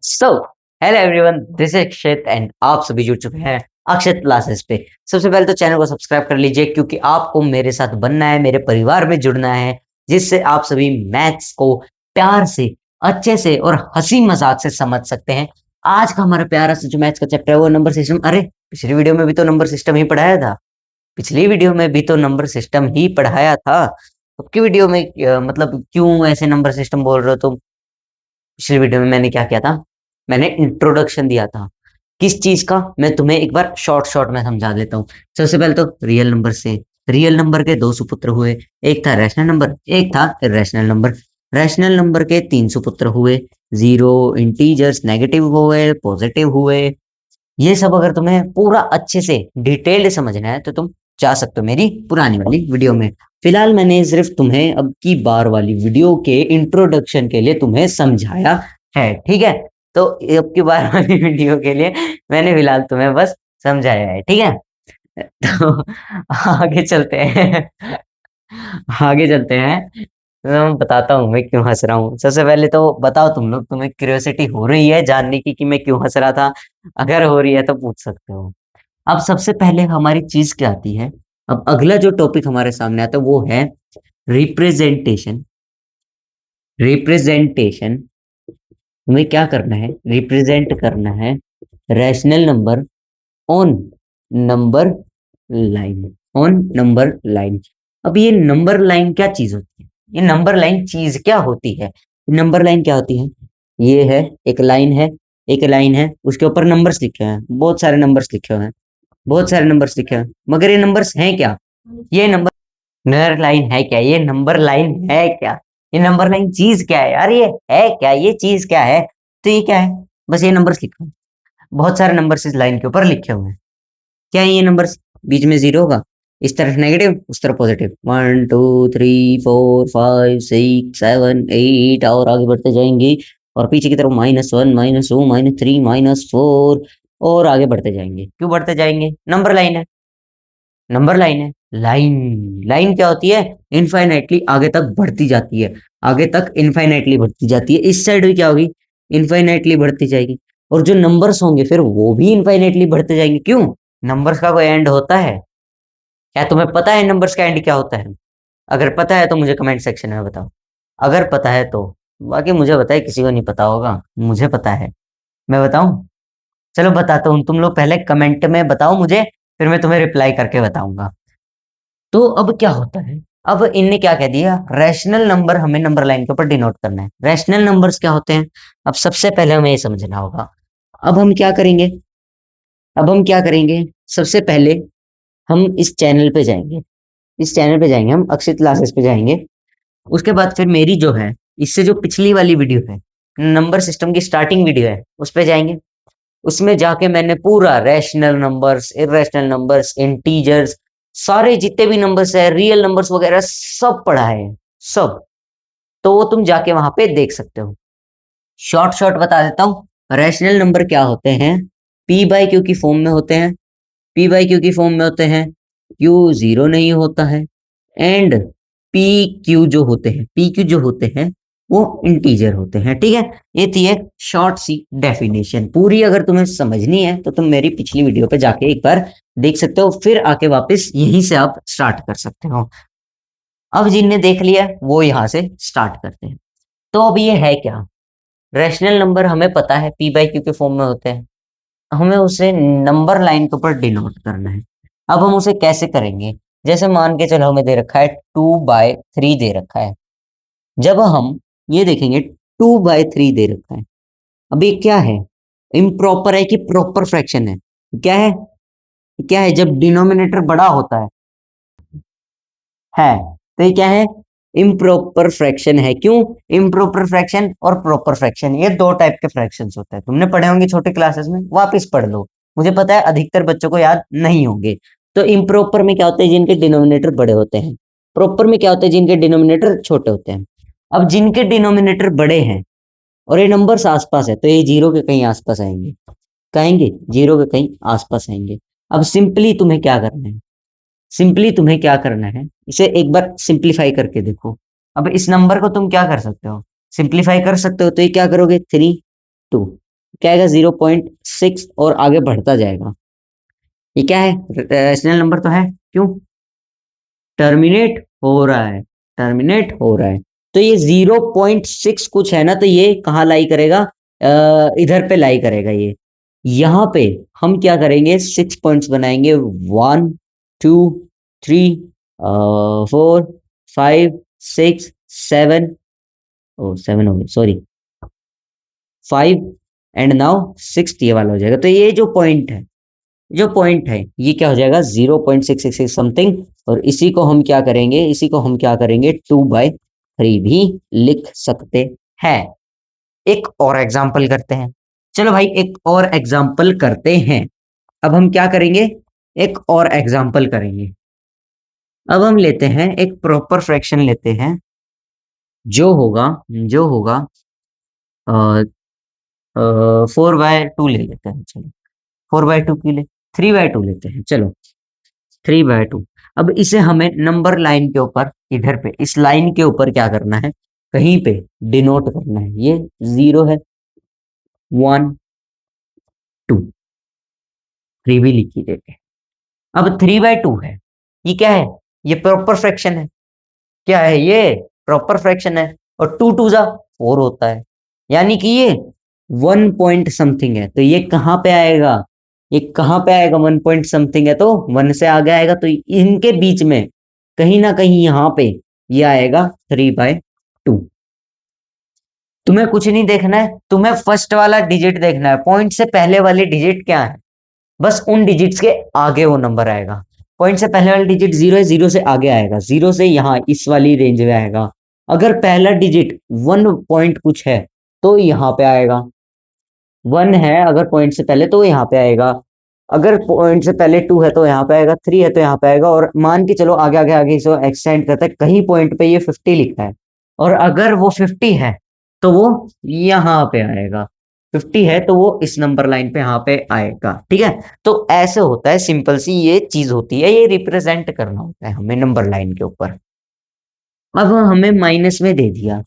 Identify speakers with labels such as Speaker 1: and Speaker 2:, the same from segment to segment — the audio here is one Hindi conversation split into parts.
Speaker 1: So hello everyone, this is Akshit and आप सभी जुड़ चुके हैं अक्षित क्लासेस पे। सबसे पहले तो चैनल को सब्सक्राइब कर लीजिए क्योंकि आपको मेरे साथ बनना है, मेरे परिवार में जुड़ना है, जिससे आप सभी मैथ्स को प्यार से, अच्छे से और हंसी मजाक से समझ सकते हैं। आज का हमारा प्यारा सा जो मैथ्स का चैप्टर है वो नंबर सिस्टम। अरे पिछली वीडियो में भी तो नंबर सिस्टम ही पढ़ाया था। पिछली वीडियो में भी तो नंबर सिस्टम ही पढ़ाया था। अब की वीडियो में मतलब क्यों ऐसे नंबर सिस्टम बोल रहे हो तुम? पिछली वीडियो में मैंने क्या किया था? मैंने इंट्रोडक्शन दिया था। किस चीज का? मैं तुम्हें एक बार शॉर्ट शॉर्ट में समझा देता हूँ। सबसे पहले तो रियल नंबर से, रियल नंबर के दो सुपुत्र हुए। एक था रैशनल नंबर, एक था इरेशनल नंबर। रैशनल नंबर के तीन सुपुत्र हुए। जीरो, इंटीजर्स, नेगेटिव हुए, पॉजिटिव हुए। ये सब अगर तुम्हें पूरा अच्छे से डिटेल्ड समझना है तो तुम जा सकते हो मेरी पुरानी वाली वीडियो में। फिलहाल मैंने सिर्फ तुम्हें अब की बार वाली वीडियो के इंट्रोडक्शन के लिए तुम्हें समझाया है, ठीक है? तो अब की बार वाली वीडियो के लिए मैंने फिलहाल तुम्हें बस समझाया है, ठीक है? तो आगे चलते हैं। आगे चलते हैं। तो मैं बताता हूँ मैं क्यों हंस रहा हूँ। सबसे पहले तो बताओ तुम लोग, तुम्हें क्यूरियोसिटी हो रही है जानने की कि मैं क्यों हंस रहा था? अगर हो रही है तो पूछ सकते हो। अब सबसे पहले हमारी चीज क्या आती है? अब अगला जो टॉपिक हमारे सामने आता है वो है रिप्रेजेंटेशन। रिप्रेजेंटेशन, तुम्हें क्या करना है? रिप्रेजेंट करना है rational number on number line, on number line. अब ये नंबर लाइन क्या चीज होती है? ये नंबर लाइन चीज क्या होती है? नंबर लाइन क्या होती है? ये है, एक लाइन है, एक लाइन है, उसके ऊपर नंबर्स लिखे हैं, बहुत सारे नंबर्स लिखे हुए हैं, बहुत सारे नंबर्स लिखे हैं, मगर ये नंबर्स हैं क्या? ये नंबर लाइन है क्या? ये नंबर लाइन है क्या? ये नंबर लाइन चीज क्या है यार? ये है क्या? ये चीज क्या है? तो ये क्या है? बस ये नंबर्स लिखे हैं, बहुत सारे नंबर्स इस लाइन के ऊपर लिखे हुए हैं। क्या है ये नंबर्स? बीच में जीरो होगा, इस तरफ नेगेटिव, उस तरफ positive. One two three four five six seven eight, और आगे बढ़ते जाएंगे। और पीछे की तरफ -1, -2, -3, -4, और आगे बढ़ते जाएंगे। क्यों बढ़ते जाएंगे? नंबर लाइन है, नंबर लाइन है। लाइन, लाइन क्या होती है? इनफाइनाइटली आगे तक बढ़ती जाती है, आगे तक इनफाइनाइटली बढ़ती जाती है। इस साइड भी क्या होगी? इनफाइनाइटली बढ़ती जाएगी। और जो नंबर्स होंगे फिर वो भी इनफाइनाइटली बढ़ते जाएंगे। क्यों? नंबर्स का कोई एंड होता है? क्या तुम्हें पता है नंबर्स का एंड क्या होता है? अगर पता है तो मुझे कमेंट सेक्शन में बताओ, अगर पता है तो। बाकी मुझे बताए, किसी को नहीं पता होगा, मुझे पता है। मैं बताऊं? चलो बताता हूँ, तुम लोग पहले कमेंट में बताओ मुझे, फिर मैं तुम्हें रिप्लाई करके बताऊंगा। तो अब क्या होता है? अब इनने क्या कह दिया? रैशनल नंबर हमें नंबर लाइन के ऊपर डिनोट करना है। रैशनल नंबर्स क्या होते हैं? अब सबसे पहले हमें ये समझना होगा। अब हम क्या करेंगे? अब हम क्या करेंगे? सबसे पहले हम इस चैनल पे जाएंगे, इस चैनल पे जाएंगे, हम अक्षित क्लासेस पे जाएंगे। उसके बाद फिर मेरी जो है, इससे जो पिछली वाली वीडियो है, नंबर सिस्टम की स्टार्टिंग वीडियो है, उस पे जाएंगे। उसमें जाके मैंने पूरा rational numbers, irrational numbers, integers, सारे जितने भी नंबर्स है, रियल नंबर्स वगैरह सब पढ़ा है, सब। तो वो तुम जाके वहां पे देख सकते हो। शॉर्ट शॉर्ट बता देता हूँ। रैशनल नंबर क्या होते हैं? पी बाई क्यू की फॉर्म में होते हैं, पी बाई क्यू की फॉर्म में होते हैं। क्यू जीरो नहीं होता है। एंड पी क्यू जो होते हैं, पी क्यू जो होते हैं वो इंटीजर होते हैं, ठीक है? ये थी एक शॉर्ट सी डेफिनेशन। पूरी अगर तुम्हें समझनी है तो तुम मेरी पिछली वीडियो पे जाके एक बार देख सकते हो, फिर आके वापस यहीं से आप स्टार्ट कर सकते हो। अब जिनने देख लिया वो यहाँ से स्टार्ट करते हैं। तो अब ये है क्या? रैशनल नंबर हमें पता है पी बाई क्यू के फॉर्म में होते हैं, हमें उसे नंबर लाइन के ऊपर डिनोट करना है। अब हम उसे कैसे करेंगे? जैसे मान के चलो हमें दे रखा है 2/3 दे रखा है। जब हम ये देखेंगे 2/3 दे रखा है, अब ये क्या है? इम्प्रॉपर है कि प्रॉपर फ्रैक्शन है? क्या है? क्या है? जब डिनोमिनेटर बड़ा होता है तो ये क्या है? इम्प्रॉपर फ्रैक्शन है। क्यों? इम्प्रॉपर फ्रैक्शन और प्रॉपर फ्रैक्शन, ये दो टाइप के फ्रैक्शंस होते हैं। तुमने पढ़े होंगे छोटे क्लासेस में, वापस पढ़ लो। मुझे पता है अधिकतर बच्चों को याद नहीं होंगे। तो इम्प्रॉपर में क्या होते हैं? जिनके डिनोमिनेटर बड़े होते हैं। प्रॉपर में क्या होते हैं? जिनके डिनोमिनेटर छोटे होते हैं। अब जिनके डिनोमिनेटर बड़े हैं और ये नंबर्स आसपास है तो ये जीरो के कहीं आसपास आएंगे, कहेंगे जीरो के कहीं आसपास आएंगे। अब सिंपली तुम्हें क्या करना है? सिंपली तुम्हें क्या करना है? इसे एक बार सिंप्लीफाई करके देखो। अब इस नंबर को तुम क्या कर सकते हो? सिंप्लीफाई कर सकते हो, तो ये क्या करोगे? 3, 2। क्या आएगा 0.6 और आगे बढ़ता जाएगा। ये क्या है, रैशनल नंबर तो है, क्यों टर्मिनेट हो रहा है, टर्मिनेट हो रहा है। तो ये 0.6 कुछ है ना, तो ये कहाँ लाई करेगा, इधर पे लाई करेगा ये। यहाँ पे हम क्या करेंगे, 6 पॉइंट्स बनाएंगे, 1 2 3 4 5 6 7, ओ 7 हो गया सॉरी, 5 एंड नाउ 6 ये वाला हो जाएगा। तो ये जो पॉइंट है, जो पॉइंट है ये क्या हो जाएगा 0.666 समथिंग। और इसी को हम क्या करेंगे, इसी को हम क्या करेंगे 2/3 भी लिख सकते हैं। एक और एग्जाम्पल करते हैं, चलो भाई एक और एग्जाम्पल करते हैं। अब हम क्या करेंगे, एक और एग्जाम्पल करेंगे। अब हम लेते हैं एक प्रॉपर फ्रैक्शन लेते हैं, जो होगा, जो होगा 4/2 ले लेते हैं, चलो 4/2 की ले, 3/2 लेते हैं, चलो 3/2। अब इसे हमें नंबर लाइन के ऊपर, इधर पे इस लाइन के ऊपर क्या करना है, कहीं पे डिनोट करना है। ये 0 है, 1 2, 3 भी लिख ही देते हैं। अब 3/2 है, ये क्या है, ये प्रॉपर फ्रैक्शन है, क्या है ये प्रॉपर फ्रैक्शन है। और 2 2 जा 4 होता है, यानी कि ये 1 पॉइंट समथिंग है। तो ये कहाँ पे आएगा, ये कहाँ पे आएगा, 1 पॉइंट समथिंग है तो 1 से आगे आएगा। तो इनके बीच में कहीं ना कहीं यहाँ पे ये आएगा 3/2। तुम्हें कुछ नहीं देखना है, तुम्हें फर्स्ट वाला डिजिट देखना है, पॉइंट से पहले वाले डिजिट क्या है, बस उन डिजिट्स के आगे वो नंबर आएगा। पॉइंट से पहले वाला डिजिट 0 है, 0 से आगे आएगा, 0 से यहाँ इस वाली रेंज में आएगा। अगर पहला डिजिट 1 पॉइंट कुछ है तो यहाँ पे आएगा, 1 है अगर पॉइंट से पहले तो यहाँ पे आएगा, अगर पॉइंट से पहले 2 है तो यहाँ पे आएगा, 3 है तो यहाँ पे आएगा। और मान के चलो आगे आगे आगे इसको एक्सटेंड करता है, कहीं पॉइंट पे ये 50 लिखा है, और अगर वो 50 है तो वो यहाँ पे आएगा, 50 है तो वो इस नंबर लाइन पे यहाँ पे आएगा। ठीक है, तो ऐसे होता है, सिंपल सी ये चीज होती है, ये रिप्रेजेंट करना होता है हमें नंबर लाइन के ऊपर। अब हमें माइनस में दे दिया,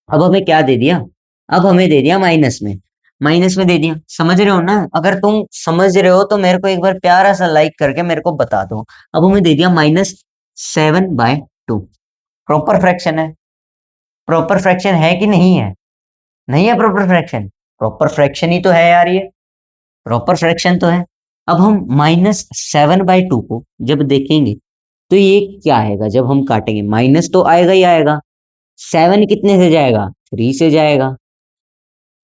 Speaker 1: अब हमें क्या दे दिया, अब हमें दे दिया माइनस में, माइनस में दे दिया, समझ रहे हो ना। अगर तुम समझ रहे हो तो मेरे को एक बार प्यारा सा लाइक करके मेरे को बता दो। अब हमें दे दिया -7/2, प्रॉपर फ्रैक्शन है, प्रॉपर फ्रैक्शन है कि नहीं है, नहीं है प्रॉपर फ्रैक्शन, प्रॉपर फ्रैक्शन ही तो है यार, ये प्रॉपर फ्रैक्शन तो है। अब हम -7/2 को जब देखेंगे तो ये क्या आएगा, जब हम काटेंगे माइनस तो आएगा ही आएगा। 7 कितने से जाएगा, 3 से जाएगा,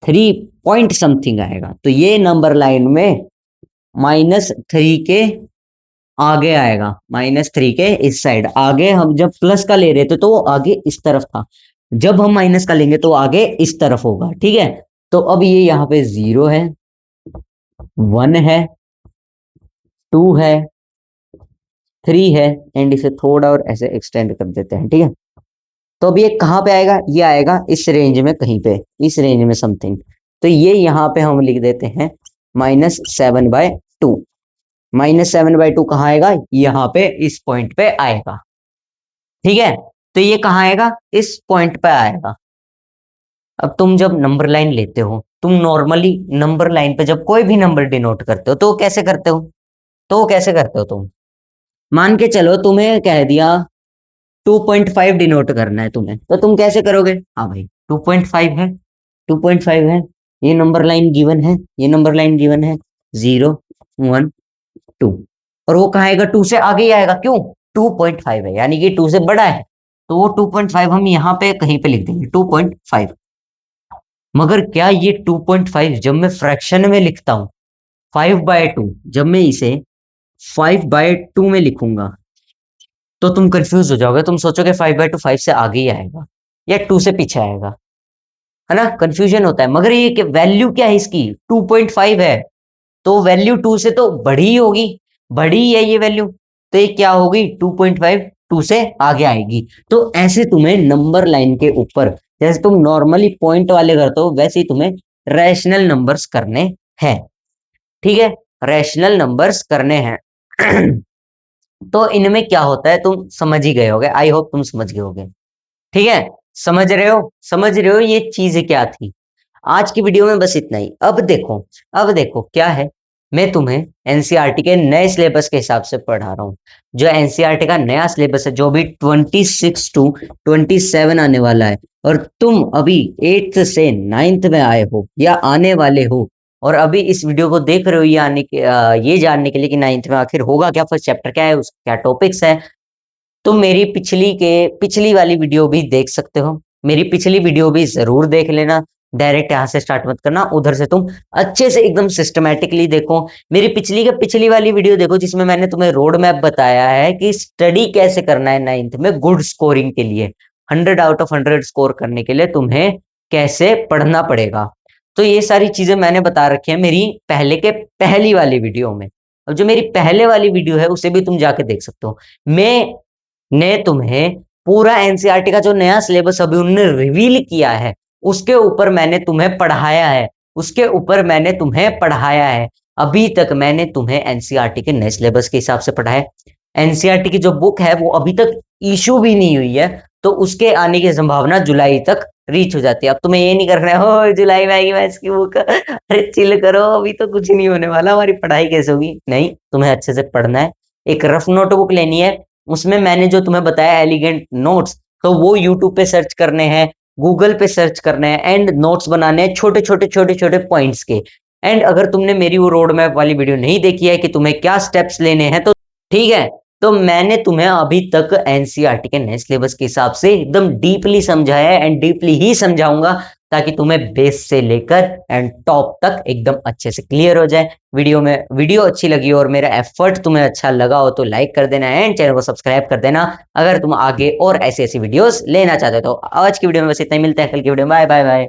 Speaker 1: 3 पॉइंट समथिंग आएगा। तो ये नंबर लाइन में -3 के आगे आएगा, -3 के इस साइड आगे। हम जब प्लस का ले रहे थे तो वो आगे इस तरफ था, जब हम माइनस का लेंगे तो आगे इस तरफ होगा। ठीक है, तो अब ये यहाँ पे 0 है, 1 है, 2 है, 3 है, एंड इसे थोड़ा और ऐसे एक्सटेंड कर देते हैं। ठीक है, तो अब ये कहाँ पे आएगा, ये आएगा इस रेंज में कहीं पे, इस रेंज में समथिंग। तो ये यहाँ पे हम लिख देते हैं -7/2। -7/2 कहाँ आएगा, यहाँ पे इस पॉइंट पे आएगा। ठीक है, तो ये कहाँ आएगा, इस पॉइंट पे आएगा। अब तुम जब नंबर लाइन लेते हो, तुम नॉर्मली नंबर लाइन पे जब कोई भी नंबर डिनोट करते हो तो कैसे करते हो, तो कैसे करते हो तुम, मान के चलो तुम्हें कह दिया 2.5 डिनोट करना है तुम्हें, तो तुम कैसे करोगे, हाँ भाई 2.5 है, 2.5 है, ये नंबर लाइन गिवन है, ये नंबर लाइन गिवन है, 0 1 2, और वो कहाँ आएगा, 2 से आगे ही आएगा, क्यों 2.5 है, यानी कि 2 से बड़ा है, तो वो 2.5 हम यहाँ पे कहीं पे लिख देंगे 2.5। मगर क्या ये 2.5 जब मैं फ्रैक्शन में लिखता हूँ 5/2, जब मैं इसे 5/2 में लिखूंगा तो तुम कंफ्यूज हो जाओगे, तुम सोचोगे 5/2 5 से आगे ही आएगा या 2 से पीछे आएगा, है ना, कंफ्यूजन होता है। मगर ये वैल्यू क्या है इसकी, 2.5 है, तो वैल्यू 2 से तो बड़ी ही होगी, बड़ी ही है ये वैल्यू, तो ये क्या होगी 2.5 2 से आगे आएगी। तो ऐसे तुम्हें नंबर लाइन के ऊपर, जैसे तुम नॉर्मली पॉइंट वाले करते हो वैसे ही तुम्हें रैशनल नंबर्स करने हैं। ठीक है, रैशनल नंबर्स करने हैं। तो इनमें क्या होता है तुम समझ ही गए होगे, आई होप तुम समझ गए होगे। ठीक है, समझ रहे हो, समझ रहे हो ये चीज क्या थी। आज की वीडियो में बस इतना ही। अब देखो क्या है, मैं तुम्हें एनसीईआरटी के नए सिलेबस के हिसाब से पढ़ा रहा हूँ। जो एनसीईआरटी का नया सिलेबस है, जो भी 26 to 27 आने वाला है, और तुम अभी 8th से 9th में आए हो या आने वाले हो, और अभी इस वीडियो को देख रहे हो ये जानने के लिए कि 9th में आखिर होगा क्या, फर्स्ट चैप्टर क्या है, उसके क्या टॉपिक्स है, तुम मेरी पिछली वाली वीडियो भी देख सकते हो। मेरी पिछली वीडियो भी जरूर देख लेना। डायरेक्ट यहाँ से स्टार्ट मत करना, उधर से तुम अच्छे से एकदम सिस्टमेटिकली देखो। मेरी पिछली वाली वीडियो देखो, जिसमें मैंने तुम्हें रोड मैप बताया है कि स्टडी कैसे करना है 9th में गुड स्कोरिंग के लिए। 100 out of 100 स्कोर करने के लिए तुम्हें कैसे पढ़ना पड़ेगा। तो ये सारी चीजें मैंने बता रखी है मेरी पहली वाली वीडियो में। अब जो मेरी पहले वाली वीडियो है, उसे भी तुम जाके देख सकते हो। मैं ने तुम्हें पूरा एनसीईआरटी का जो नया सिलेबस अभी उन्होंने रिवील किया है, उसके ऊपर मैंने तुम्हें पढ़ाया है। अभी तक मैंने तुम्हें एनसीईआरटी के नए सिलेबस के हिसाब से पढ़ाया है। एनसीईआरटी की जो बुक है वो अभी तक इशू भी नहीं हुई है, तो उसके आने की संभावना जुलाई तक रीच हो जाती है। अब तुम्हें ये नहीं करना है हो जुलाई में आएगी मैथ्स की बुक, अरे चिल करो, अभी तो कुछ नहीं होने वाला, हमारी पढ़ाई कैसे होगी। नहीं, तुम्हें अच्छे से पढ़ना है। एक रफ नोटबुक लेनी है, उसमें मैंने जो तुम्हें बताया एलिगेंट नोट्स, तो वो यूट्यूब पे सर्च करने हैं, गूगल पे सर्च करने हैं, एंड नोट्स बनाने हैं छोटे छोटे पॉइंट्स के। एंड अगर तुमने मेरी वो रोड मैप वाली वीडियो नहीं देखी है कि तुम्हें क्या स्टेप्स लेने हैं, तो ठीक है, तो मैंने तुम्हें अभी तक एनसीईआरटी के नए सिलेबस के हिसाब से एकदम डीपली समझाया है, एंड डीपली ही समझाऊंगा, ताकि तुम्हें बेस से लेकर एंड टॉप तक एकदम अच्छे से क्लियर हो जाए। वीडियो अच्छी लगी हो और मेरा एफर्ट तुम्हें अच्छा लगा हो तो लाइक कर देना एंड चैनल को सब्सक्राइब कर देना, अगर तुम आगे और ऐसी ऐसी वीडियोस लेना चाहते हो। तो आज की वीडियो में बस इतना ही, मिलते हैं कल की वीडियो में। Bye bye bye.